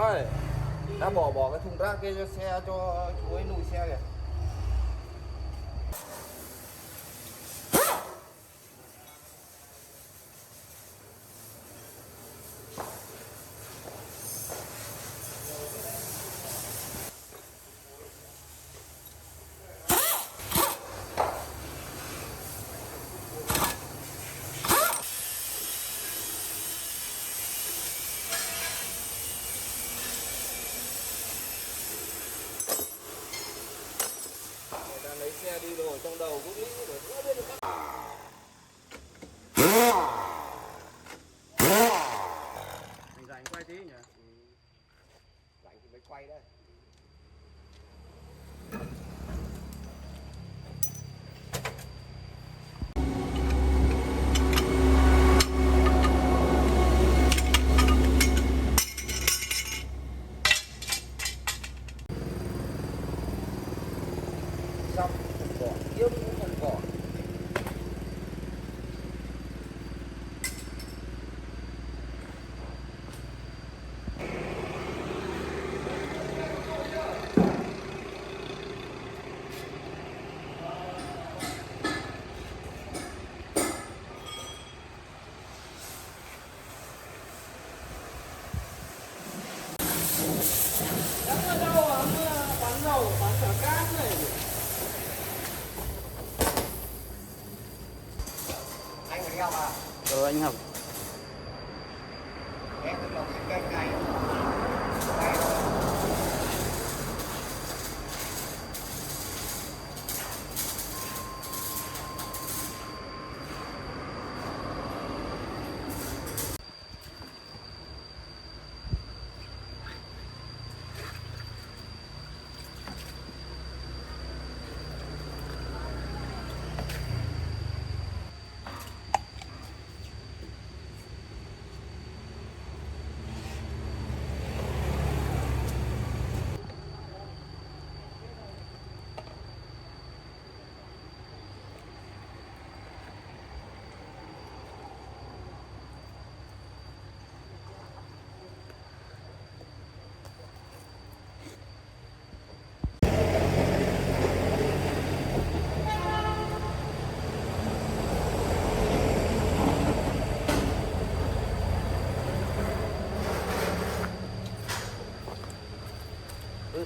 ơi, đã bỏ cái thùng rác kia cho xe cho chú ấy lùi xe kìa. Lấy xe đi rồi trong đầu cũng nghĩ để không biết được các mình dành quay tí nhỉ. quay đây. Dăm phần cỏ, yếm phần cỏ. Đang ở đâu à? Bán dầu, bán chả cát này. Anh phải đeo à? Anh học. Em tự lòng cái kênh này.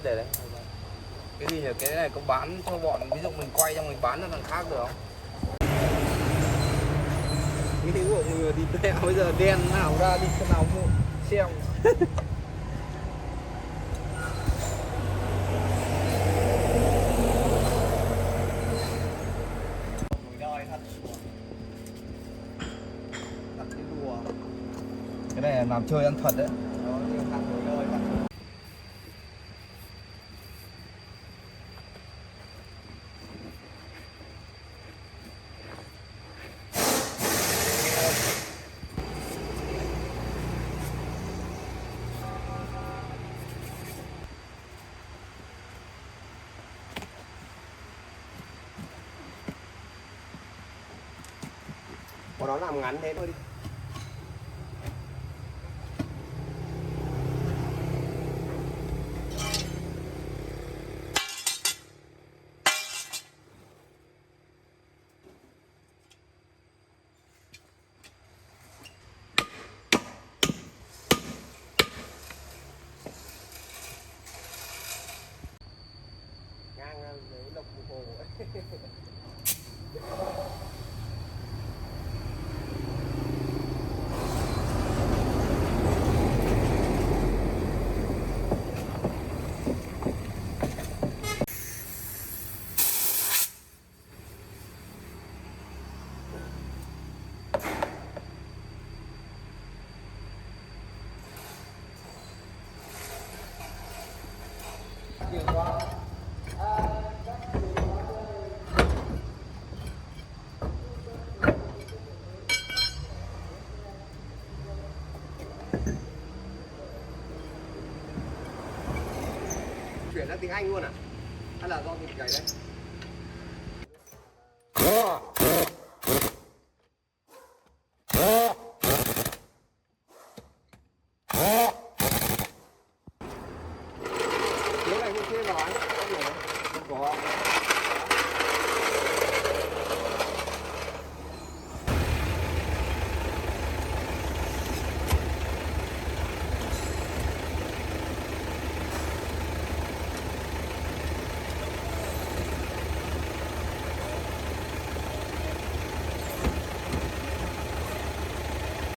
Để đấy. Cái gì nhỉ? Cái này có bán cho bọn, ví dụ mình quay xong mình bán cho thằng khác được không? Cái của người đi đeo bây giờ đen nào ra đi cái nào mua xem. Cái này là làm chơi ăn thật đấy. Đó, như thằng đổi đời thật. Của nó làm ngắn thế thôi đi. Ngang lấy lộc hồ ấy. Chuyển sang tiếng Anh luôn à? Hay là do mình cày đấy?